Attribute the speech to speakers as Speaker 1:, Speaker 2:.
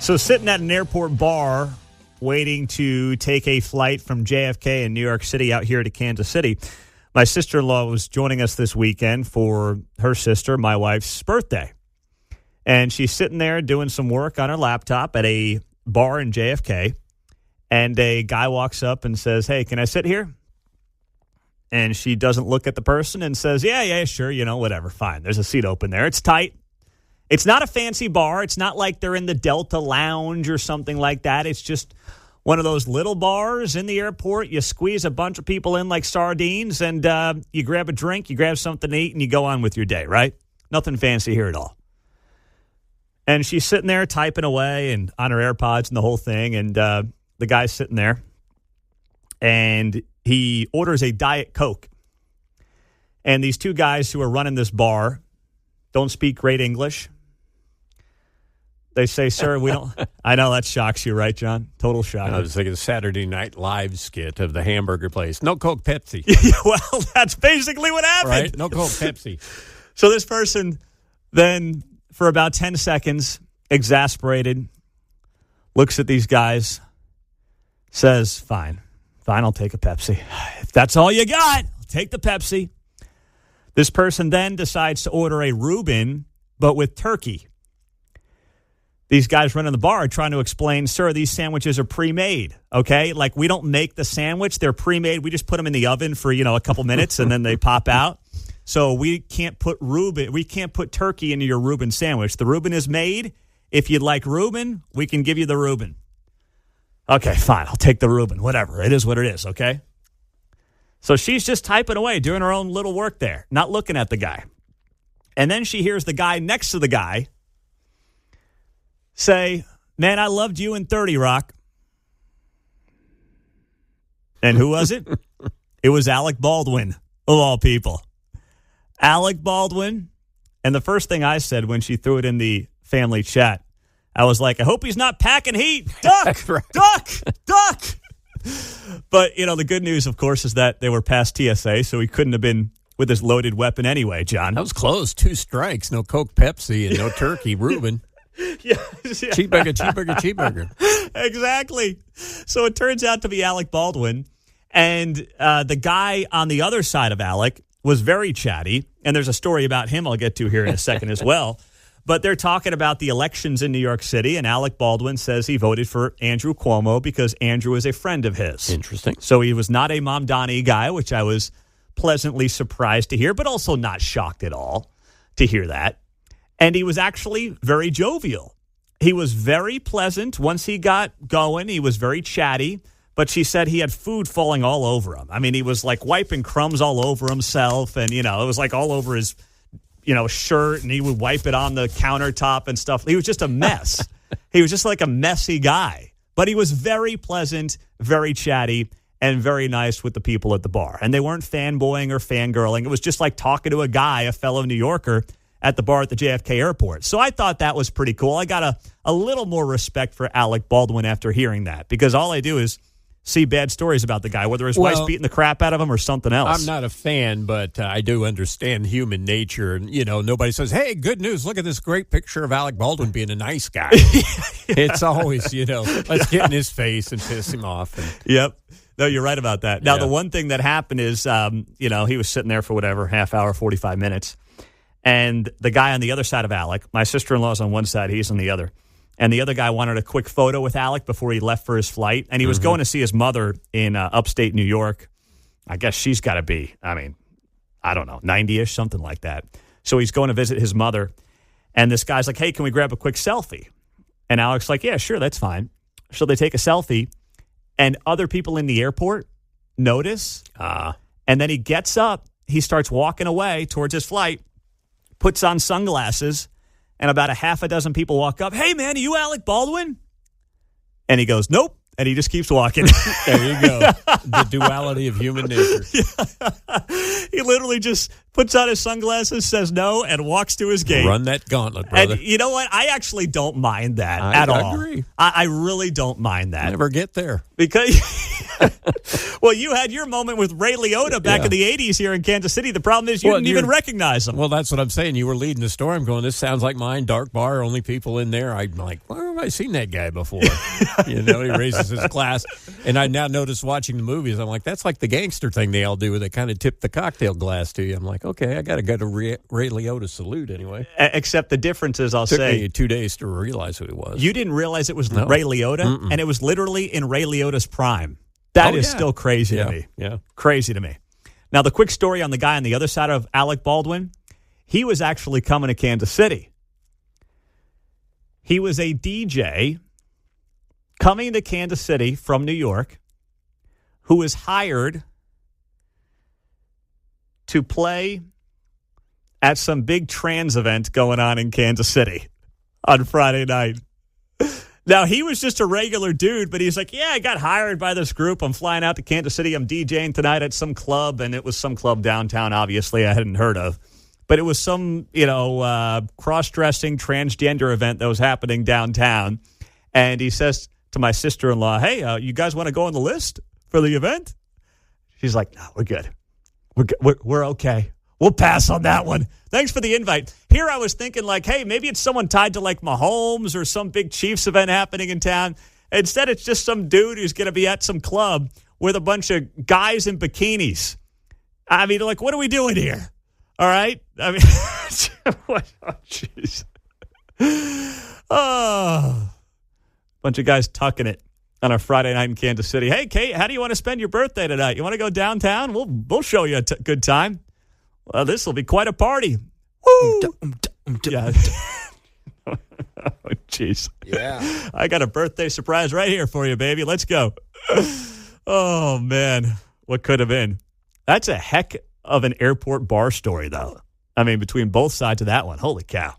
Speaker 1: So sitting at an airport bar waiting to take a flight from JFK in New York City out here to Kansas City, my sister-in-law was joining us this weekend for her sister, my wife's birthday. And she's sitting there doing some work on her laptop at a bar in JFK. And a guy walks up and says, "Hey, can I sit here?" And she doesn't look at the person and says, yeah, sure, whatever, fine. There's a seat open there. It's tight. It's not a fancy bar. It's not like they're in the Delta Lounge or something like that. It's just one of those little bars in the airport. You squeeze a bunch of people in like sardines, and you grab a drink, you grab something to eat, and you go on with your day, right? Nothing fancy here at all. And she's sitting there typing away and on her AirPods and the whole thing, and the guy's sitting there, and he orders a Diet Coke. And these two guys who are running this bar don't speak great English. They say, "Sir, we don't." I know that shocks you, right, John? Total shock.
Speaker 2: I was thinking the Saturday Night Live skit of the hamburger place. No Coke, Pepsi.
Speaker 1: Well, that's basically what happened.
Speaker 2: Right? No Coke, Pepsi.
Speaker 1: So this person then, for about 10 seconds, exasperated, looks at these guys, says, Fine, I'll take a Pepsi. If that's all you got, I'll take the Pepsi. This person then decides to order a Reuben, but with turkey. These guys running the bar are trying to explain, "Sir, these sandwiches are pre-made, okay? Like, we don't make the sandwich. They're pre-made. We just put them in the oven for, a couple minutes, and then they pop out. So we can't put turkey into your Reuben sandwich. The Reuben is made. If you'd like Reuben, we can give you the Reuben." Okay, fine. I'll take the Reuben. Whatever. It is what it is, okay? So she's just typing away, doing her own little work there, not looking at the guy. And then she hears the guy next to the guy say, "Man, I loved you in 30 Rock." And who was it? It was Alec Baldwin, of all people. Alec Baldwin. And the first thing I said when she threw it in the family chat, I was like, "I hope he's not packing heat. Duck,
Speaker 2: Right.
Speaker 1: duck." But, the good news, of course, is that they were past TSA, so he couldn't have been with his loaded weapon anyway, John.
Speaker 2: That was close. 2 strikes. No Coke, Pepsi, and no turkey. Reuben.
Speaker 1: Yeah.
Speaker 2: Cheeseburger.
Speaker 1: Exactly. So it turns out to be Alec Baldwin. And the guy on the other side of Alec was very chatty. And there's a story about him I'll get to here in a second as well. But they're talking about the elections in New York City. And Alec Baldwin says he voted for Andrew Cuomo because Andrew is a friend of his.
Speaker 2: Interesting.
Speaker 1: So he was not a Mamdani guy, which I was pleasantly surprised to hear, but also not shocked at all to hear that. And he was actually very jovial. He was very pleasant. Once he got going, he was very chatty. But she said he had food falling all over him. I mean, he was like wiping crumbs all over himself. And, it was like all over his, shirt. And he would wipe it on the countertop and stuff. He was just a mess. He was just like a messy guy. But he was very pleasant, very chatty, and very nice with the people at the bar. And they weren't fanboying or fangirling. It was just like talking to a guy, a fellow New Yorker, at the bar at the JFK airport. So I thought that was pretty cool. I got a little more respect for Alec Baldwin after hearing that, because all I do is see bad stories about the guy, whether his wife's beating the crap out of him or something else.
Speaker 2: I'm not a fan, but I do understand human nature. And, nobody says, "Hey, good news, look at this great picture of Alec Baldwin being a nice guy." It's always, let's get in his face and piss him off.
Speaker 1: Yep. No, you're right about that. Now, The one thing that happened is, he was sitting there for whatever, half hour, 45 minutes. And the guy on the other side of Alec, my sister-in-law's on one side, he's on the other. And the other guy wanted a quick photo with Alec before he left for his flight. And he was going to see his mother in upstate New York. I guess she's got to be, I don't know, 90-ish, something like that. So he's going to visit his mother. And this guy's like, "Hey, can we grab a quick selfie?" And Alec's like, "Yeah, sure, that's fine." So they take a selfie. And other people in the airport notice. And then he gets up. He starts walking away towards his flight, puts on sunglasses, and about a half a dozen people walk up. "Hey, man, are you Alec Baldwin?" And he goes, "Nope." And he just keeps walking.
Speaker 2: There you go. The duality of human nature.
Speaker 1: Yeah. He literally just puts on his sunglasses, says no, and walks to his gate.
Speaker 2: Run that gauntlet, brother.
Speaker 1: And you know what? I actually don't mind that at all.
Speaker 2: I agree.
Speaker 1: I really don't mind that.
Speaker 2: Never get there.
Speaker 1: Because Well, you had your moment with Ray Liotta back in the 80s here in Kansas City. The problem is you didn't even recognize him.
Speaker 2: Well, that's what I'm saying. You were leading the story. I'm going, this sounds like mine, dark bar, only people in there. I'm like, where have I seen that guy before? He raises his glass. And I now notice watching the movies, I'm like, that's like the gangster thing they all do where they kind of tip the cocktail glass to you. I'm like, okay, I got to go to Ray Liotta salute anyway.
Speaker 1: Except the difference is,
Speaker 2: Took me 2 days to realize who he was.
Speaker 1: You didn't realize it was Ray Liotta, and it was literally in Ray Liotta's prime. That is still crazy to me.
Speaker 2: Yeah.
Speaker 1: Crazy to me. Now, the quick story on the guy on the other side of Alec Baldwin, he was actually coming to Kansas City. He was a DJ coming to Kansas City from New York who was hired to play at some big trans event going on in Kansas City on Friday night. Now, he was just a regular dude, but he's like, yeah, I got hired by this group. I'm flying out to Kansas City. I'm DJing tonight at some club, and it was some club downtown, obviously, I hadn't heard of. But it was some, cross-dressing transgender event that was happening downtown. And he says to my sister-in-law, hey, you guys want to go on the list for the event? She's like, no, we're good. We're okay. We'll pass on that one. Thanks for the invite. Here I was thinking like, hey, maybe it's someone tied to like Mahomes or some big Chiefs event happening in town. Instead, it's just some dude who's going to be at some club with a bunch of guys in bikinis. I mean, like, what are we doing here? All right? I mean, jeez. Bunch of guys tucking it on a Friday night in Kansas City. Hey, Kate, how do you want to spend your birthday tonight? You want to go downtown? We'll show you a good time. Well, this will be quite a party. Woo! Yeah. Oh, jeez.
Speaker 2: Yeah.
Speaker 1: I got a birthday surprise right here for you, baby. Let's go. Oh, man. What could have been? That's a heck of an airport bar story, though. I mean, between both sides of that one. Holy cow.